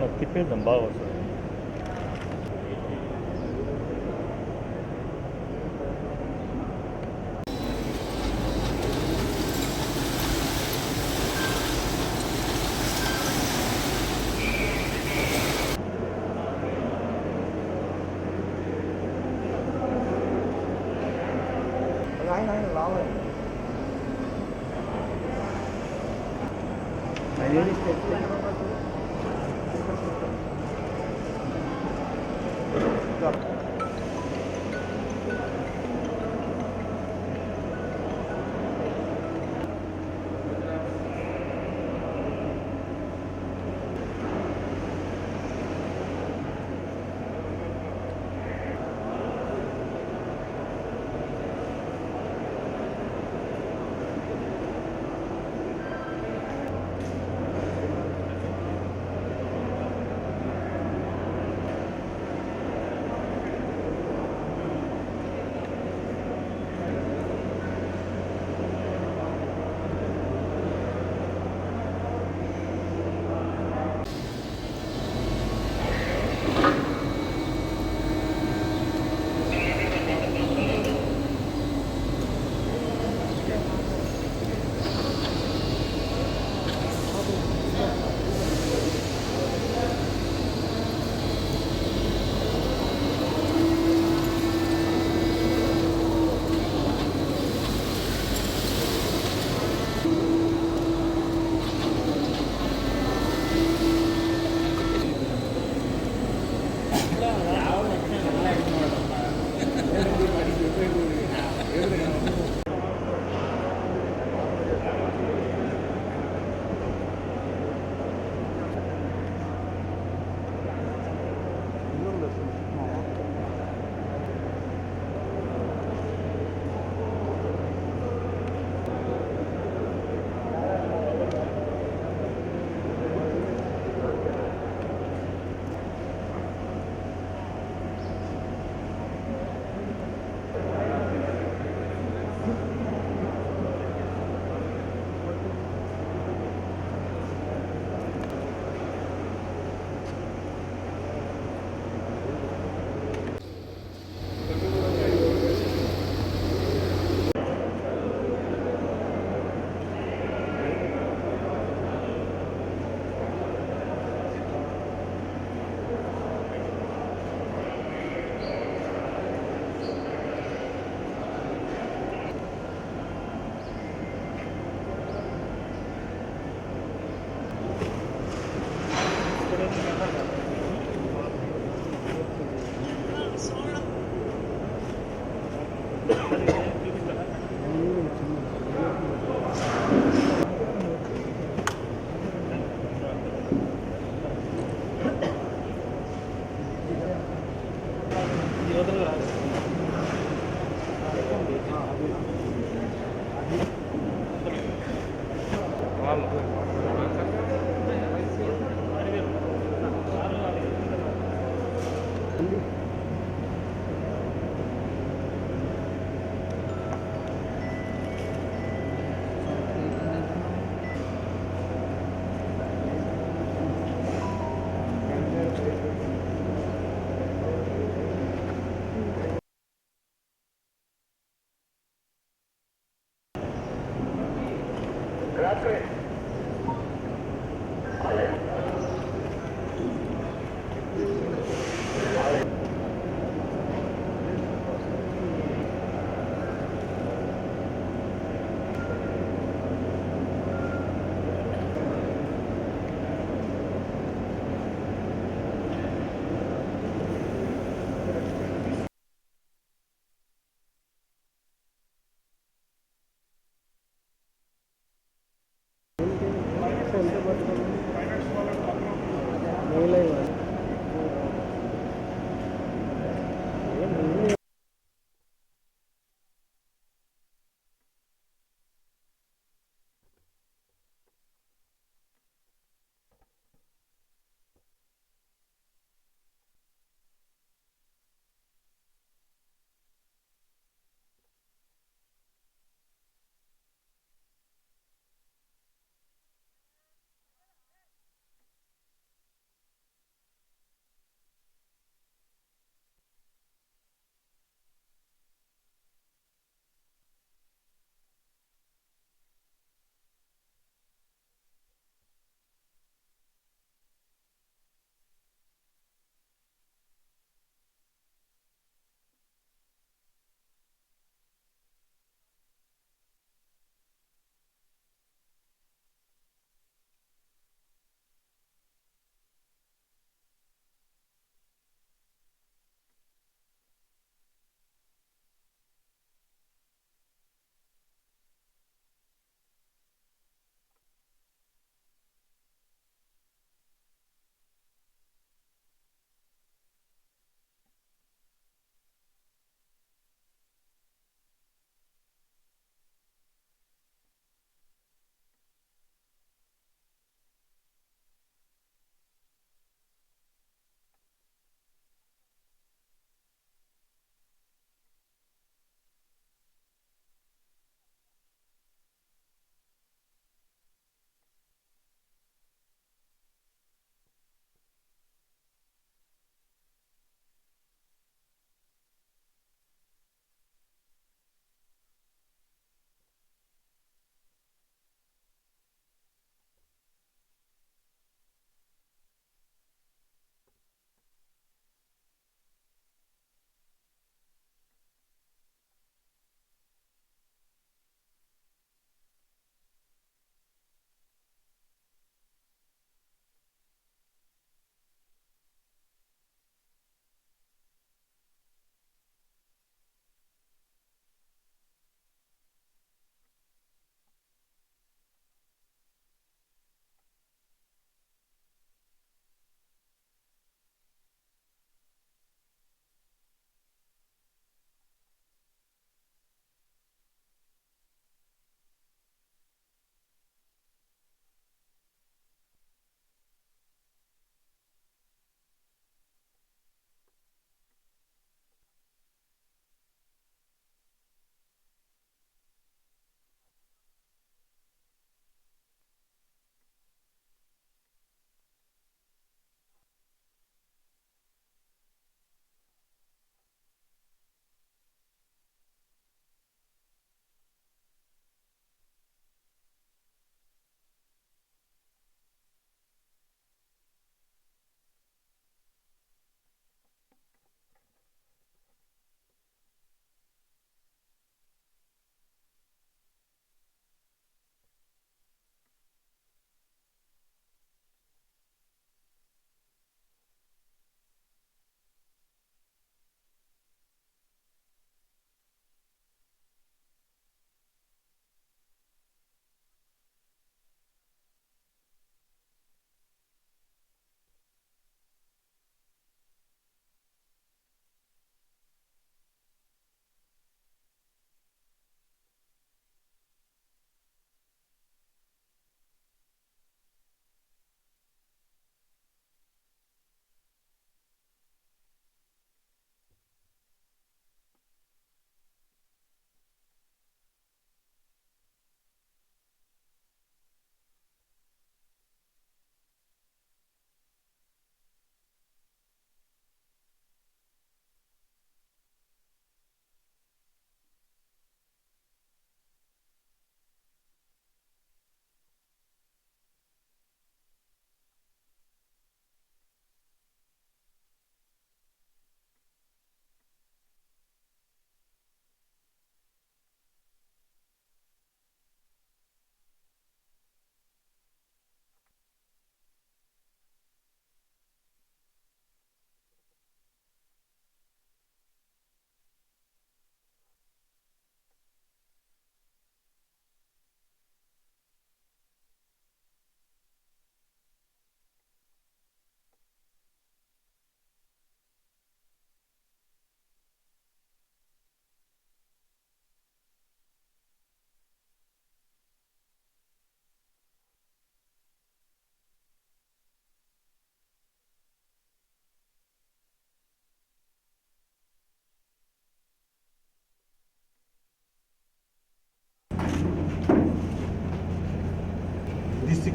nog తిప్పేద్దాం బాగా వస్తుంది.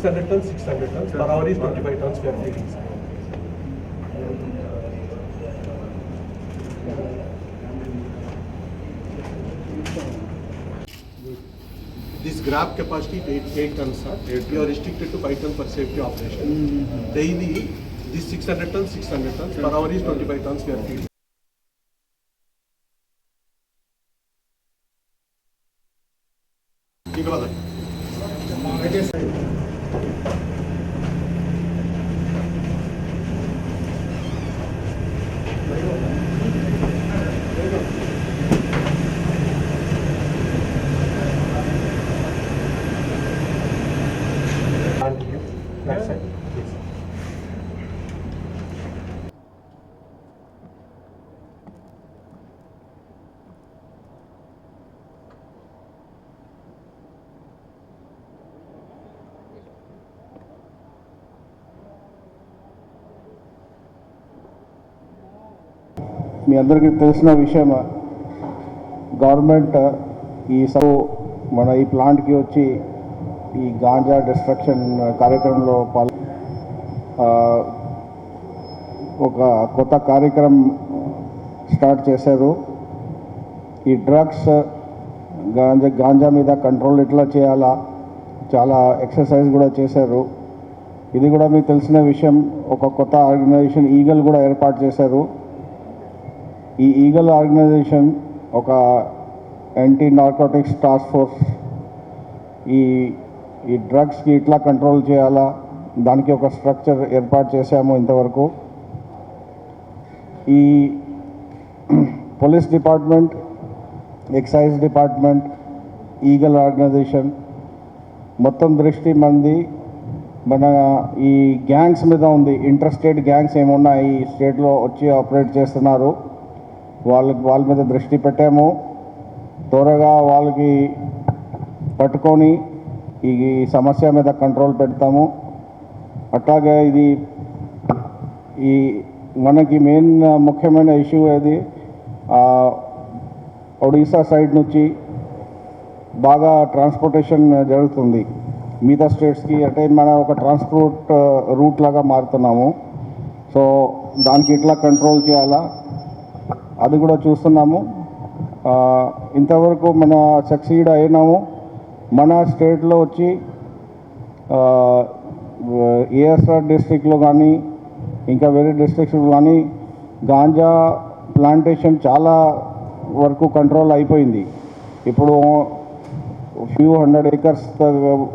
600 tons, 600 tons. Per hour is 25 tons we are feeding. This grab capacity is 8 tons, sir. We are restricted to 5 tons for safety operation. Daily, this 600 tons, 600 tons. Per hour is 25 tons we are feeding. That's it. మీ అందరికీ తెలిసిన విషయం government మన ఈ ప్లాంట్కి వచ్చి ఈ ganja destruction కార్యక్రమంలో ఒక కొత్త కార్యక్రమం స్టార్ట్ చేశారు. ఈ డ్రగ్స్ గాంజా మీద కంట్రోల్ ఎట్లా చేయాలా చాలా ఎక్సర్సైజ్ కూడా చేశారు. ఇది కూడా మీకు తెలిసిన విషయం. ఒక కొత్త ఆర్గనైజేషన్ ఈగల్ కూడా ఏర్పాటు చేశారు. ఈ ఈగల్ ఆర్గనైజేషన్ ఒక యాంటీ నార్కోటిక్స్ టాస్క్ ఫోర్స్ ఈ డ్రగ్స్కి ఇట్లా కంట్రోల్ చేయాలా దానికి ఒక స్ట్రక్చర్ ఏర్పాటు చేశాము. ఇంతవరకు ఈ police department, excise department, eagle organisation మొత్తం దృష్టి మన ఈ గ్యాంగ్స్ మీద ఉంది. ఇంటర్ స్టేట్ గ్యాంగ్స్ ఏమున్నా ఈ స్టేట్లో వచ్చి ఆపరేట్ చేస్తున్నారు, వాళ్ళ మీద దృష్టి పెట్టాము. త్వరగా వాళ్ళకి పట్టుకొని ఈ సమస్య మీద కంట్రోల్ పెడతాము. అట్లాగే మనకి మెయిన్ ముఖ్యమైన ఇష్యూ అది ఒడిశా సైడ్ నుంచి బాగా ట్రాన్స్పోర్టేషన్ జరుగుతుంది మిగతా స్టేట్స్కి. అంటే మన ఒక ట్రాన్స్పోర్ట్ రూట్ లాగా మారుతున్నాము. సో దానికి ఎట్లా కంట్రోల్ చేయాలా అది కూడా చూస్తున్నాము. ఇంతవరకు మన సక్సీడ్ అయినాము. మన స్టేట్లో వచ్చి ఏఎస్ఆర్ డిస్ట్రిక్ట్లో కానీ ఇంకా వేరే డిస్ట్రిక్ట్స్లో కానీ గాంజా ప్లాంటేషన్ చాలా వరకు కంట్రోల్ అయిపోయింది. ఇప్పుడు ఫ్యూ 100 acres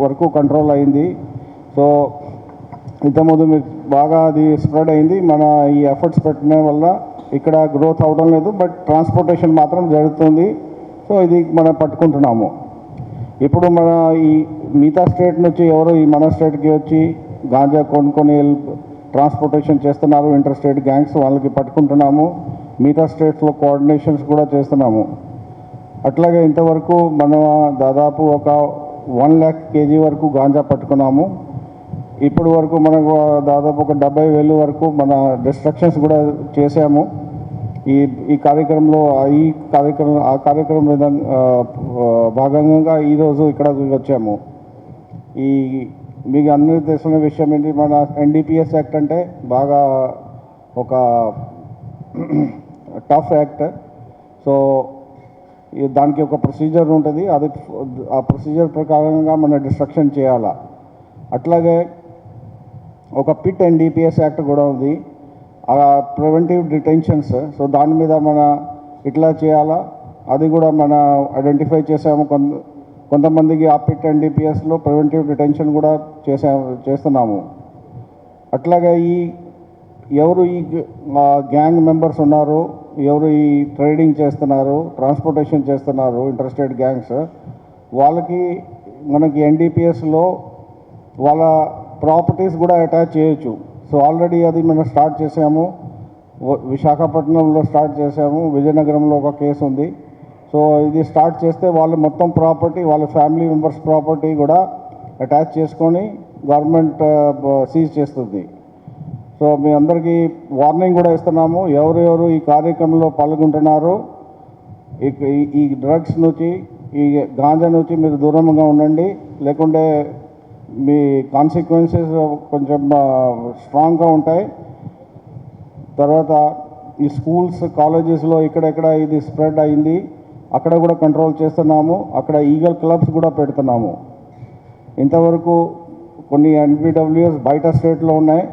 వరకు కంట్రోల్ అయింది. సో ఇంతకుముందు మీకు బాగా అది స్ప్రెడ్ అయింది. మన ఈ ఎఫర్ట్స్ పెట్టిన వల్ల ఇక్కడ గ్రోత్ అవడం లేదు, బట్ ట్రాన్స్పోర్టేషన్ మాత్రం జరుగుతుంది. సో ఇది మనం పట్టుకుంటున్నాము. ఇప్పుడు మన ఈ మిగతా స్టేట్ నుంచి ఎవరు ఈ మన స్టేట్కి వచ్చి గాంజా కొనుక్కొని ట్రాన్స్పోర్టేషన్ చేస్తున్నారు ఇంటర్ స్టేట్ గ్యాంగ్స్, వాళ్ళకి పట్టుకుంటున్నాము. మిగతా స్టేట్స్లో కోఆర్డినేషన్స్ కూడా చేస్తున్నాము. అట్లాగే ఇంతవరకు మనం దాదాపు ఒక 1 lakh kg వరకు గాంజా పట్టుకున్నాము. ఇప్పుడు వరకు మనకు దాదాపు ఒక 70,000 వరకు మన డిస్ట్రక్షన్స్ కూడా చేసాము. ఈ కార్యక్రమంలో ఆ కార్యక్రమం మీద భాగంగా ఈరోజు ఇక్కడ వచ్చాము. మీకు అందరికీ తెలిసిన విషయం ఏంటి, మన ఎన్డీపీఎస్ యాక్ట్ అంటే బాగా ఒక టఫ్ యాక్ట్. సో దానికి ఒక ప్రొసీజర్ ఉంటుంది. ఆ ప్రొసీజర్ ప్రకారంగా మన డిస్ట్రక్షన్ చేయాలా. అట్లాగే ఒక పిట్ ఎన్డీపీఎస్ యాక్ట్ కూడా ఉంది, ప్రివెంటివ్ డిటెన్షన్స్. సో దాని మీద మన ఇట్లా చేయాలా అది కూడా మన ఐడెంటిఫై చేసాము. కొంతమందికి ఆ పిట్ ఎన్డీపీఎస్లో ప్రివెంటివ్ డిటెన్షన్ కూడా చేస్తున్నాము. అట్లాగే ఎవరు ఈ గ్యాంగ్ మెంబర్స్ ఉన్నారు, ఎవరు ఈ ట్రేడింగ్ చేస్తున్నారు, ట్రాన్స్పోర్టేషన్ చేస్తున్నారు ఇంటర్ స్టేట్ గ్యాంగ్స్, వాళ్ళకి మనకి ఎన్డీపీఎస్లో వాళ్ళ ప్రాపర్టీస్ కూడా అటాచ్ చేయొచ్చు. సో ఆల్రెడీ అది మనం స్టార్ట్ చేసాము. విశాఖపట్నంలో స్టార్ట్ చేసాము, విజయనగరంలో ఒక కేసు ఉంది. సో ఇది స్టార్ట్ చేస్తే వాళ్ళు మొత్తం ప్రాపర్టీ, వాళ్ళ ఫ్యామిలీ మెంబర్స్ ప్రాపర్టీ కూడా అటాచ్ చేసుకొని గవర్నమెంట్ సీజ్ చేస్తుంది. సో మీ అందరికీ వార్నింగ్ కూడా ఇస్తున్నాము, ఎవరెవరు ఈ కార్యక్రమంలో పాల్గొంటున్నారో ఈ డ్రగ్స్ నుంచి, ఈ గాంజా నుంచి మీరు దూరంగా ఉండండి. లేకుంటే మీ కాన్సిక్వెన్సెస్ కొంచెం స్ట్రాంగ్గా ఉంటాయి. తర్వాత ఈ స్కూల్స్ కాలేజెస్లో ఇక్కడెక్కడ ఇది స్ప్రెడ్ అయింది, అక్కడ కూడా కంట్రోల్ చేస్తున్నాము. అక్కడ ఈగల్ క్లబ్స్ కూడా పెడుతున్నాము. ఇంతవరకు కొన్ని ఎన్బిడబ్ల్యూఎస్ బయట స్టేట్లో ఉన్నాయి,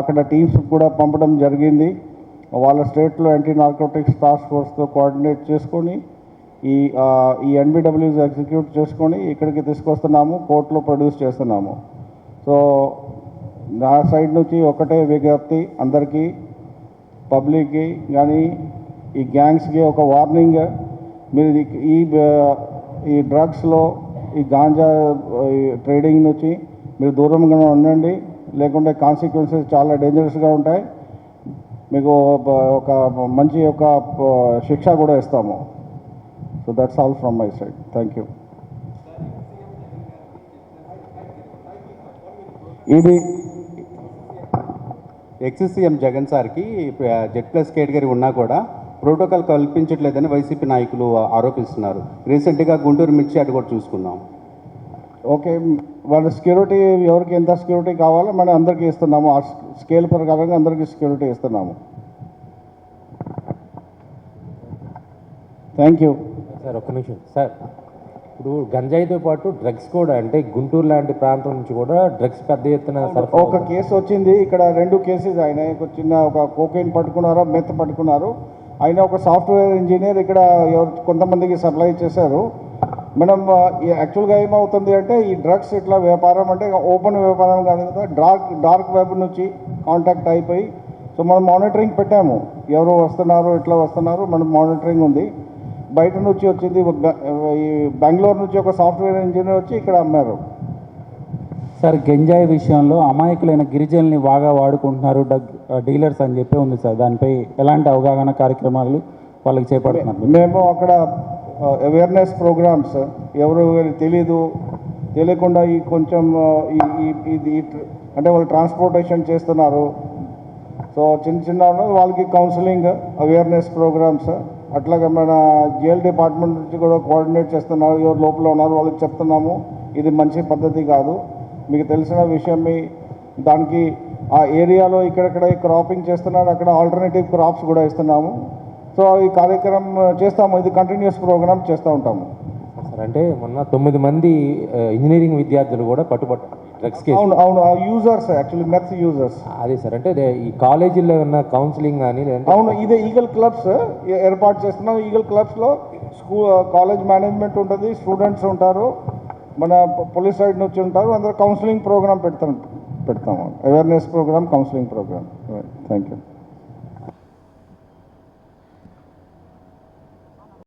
అక్కడ టీమ్స్ కూడా పంపడం జరిగింది. వాళ్ళ స్టేట్లో యాంటీ నార్కోటిక్స్ టాస్క్ ఫోర్స్తో కోఆర్డినేట్ చేసుకొని ఈ ఎన్బిడబ్ల్యూస్ ఎగ్జిక్యూట్ చేసుకొని ఇక్కడికి తీసుకొస్తున్నాము, కోర్టులో ప్రొడ్యూస్ చేస్తున్నాము. సో నా సైడ్ నుంచి ఒకటే విజ్ఞప్తి అందరికీ, పబ్లిక్కి కానీ ఈ గ్యాంగ్స్కి ఒక వార్నింగ్, మీరు ఈ డ్రగ్స్లో ఈ గాంజా ట్రేడింగ్ నుంచి మీరు దూరంగా ఉండండి, లేకుంటే కాన్సిక్వెన్సెస్ చాలా డేంజరస్గా ఉంటాయి. మీకు ఒక మంచి ఒక శిక్ష కూడా ఇస్తాము. So that's all from my side. Thank you. ఇది ఎక్స్-సీఎం జగన్ సార్కి Z+ కేటగిరీ ఉన్నా కూడా ప్రోటోకాల్ కల్పించట్లేదని వైసీపీ నాయకులు ఆరోపిస్తున్నారు. రీసెంట్గా గుంటూరు మిర్చి అటు కూడా చూసుకున్నాం. ఓకే, వాళ్ళ సెక్యూరిటీ ఎవరికి ఎంత సెక్యూరిటీ కావాలో మనం అందరికీ ఇస్తున్నాము. ఆ స్కేల్ ప్రకారంగా అందరికీ సెక్యూరిటీ ఇస్తున్నాము. Thank you. సార్ ఒక్క నిమిషం సార్, ఇప్పుడు గంజాయితో పాటు డ్రగ్స్ కూడా, అంటే గుంటూరు లాంటి ప్రాంతం నుంచి కూడా డ్రగ్స్ పెద్ద ఎత్తున సరఫరా. ఒక కేసు వచ్చింది ఇక్కడ, 2 కేసెస్ అయినాయి. ఒక చిన్న ఒక కోకైన్ పట్టుకున్నారు, మెత్ పట్టుకున్నారు. ఆయన ఒక సాఫ్ట్వేర్ ఇంజనీర్ ఇక్కడ కొంతమందికి సప్లై చేశారు. మనం యాక్చువల్గా ఏమవుతుంది అంటే ఈ డ్రగ్స్ ఇట్లా వ్యాపారం అంటే ఓపెన్ వ్యాపారం కాదు కదా, డార్క్ వెబ్ నుంచి కాంటాక్ట్ అయిపోయి. సో మనం మానిటరింగ్ పెట్టాము, ఎవరు వస్తున్నారు ఎట్లా వస్తున్నారు, మనం మానిటరింగ్ ఉంది. బయట నుంచి వచ్చింది, ఈ బెంగళూరు నుంచి ఒక సాఫ్ట్వేర్ ఇంజనీర్ వచ్చి ఇక్కడ అమ్మారు. సార్ గంజాయి విషయంలో అమాయకులైన గిరిజనుల్ని బాగా వాడుకుంటున్నారు డీలర్స్ అని చెప్పి ఉంది సార్. దానిపై ఎలాంటి అవగాహన కార్యక్రమాలు వాళ్ళకి చేపడుతున్నారు? మేము అక్కడ అవేర్నెస్ ప్రోగ్రామ్స్, ఎవరు తెలియకుండా ఈ కొంచెం ఇది అంటే వాళ్ళు ట్రాన్స్పోర్టేషన్ చేస్తున్నారు. సో చిన్న వాళ్ళకి కౌన్సిలింగ్, అవేర్నెస్ ప్రోగ్రామ్స్, అట్లాగే మన జైల్ డిపార్ట్మెంట్ నుంచి కూడా కోఆర్డినేట్ చేస్తున్నారు. ఎవరు లోపల ఉన్నారు వాళ్ళకి చెప్తున్నాము, ఇది మంచి పద్ధతి కాదు. మీకు తెలిసిన విషయం, దానికి ఆ ఏరియాలో ఇక్కడెక్కడ క్రాపింగ్ చేస్తున్నారు, అక్కడ ఆల్టర్నేటివ్ క్రాప్స్ కూడా ఇస్తున్నాము. సో ఈ కార్యక్రమం చేస్తాము, ఇది కంటిన్యూస్ ప్రోగ్రామ్ చేస్తూ ఉంటాము. సార్ అంటే మొన్న 9 మంది ఇంజనీరింగ్ విద్యార్థులు కూడా పట్టుబట్టారు డ్రగ్స్ కేసు. అవును యూజర్స్, యాక్చువల్లీ మెత్ యూజర్స్. అదే సార్, అంటే ఈ కాలేజీల్లో ఉన్న కౌన్సిలింగ్ కానీ అవును, ఇదే ఈగల్ క్లబ్స్ ఏర్పాటు చేస్తున్నాం. ఈగల్ క్లబ్స్లో కాలేజ్ మేనేజ్మెంట్ ఉంటుంది, స్టూడెంట్స్ ఉంటారు, మన పోలీస్ సైడ్ నుంచి ఉంటారు, అందరూ కౌన్సిలింగ్ ప్రోగ్రామ్ పెడతాము. Awareness programme, counselling programme. Thank you.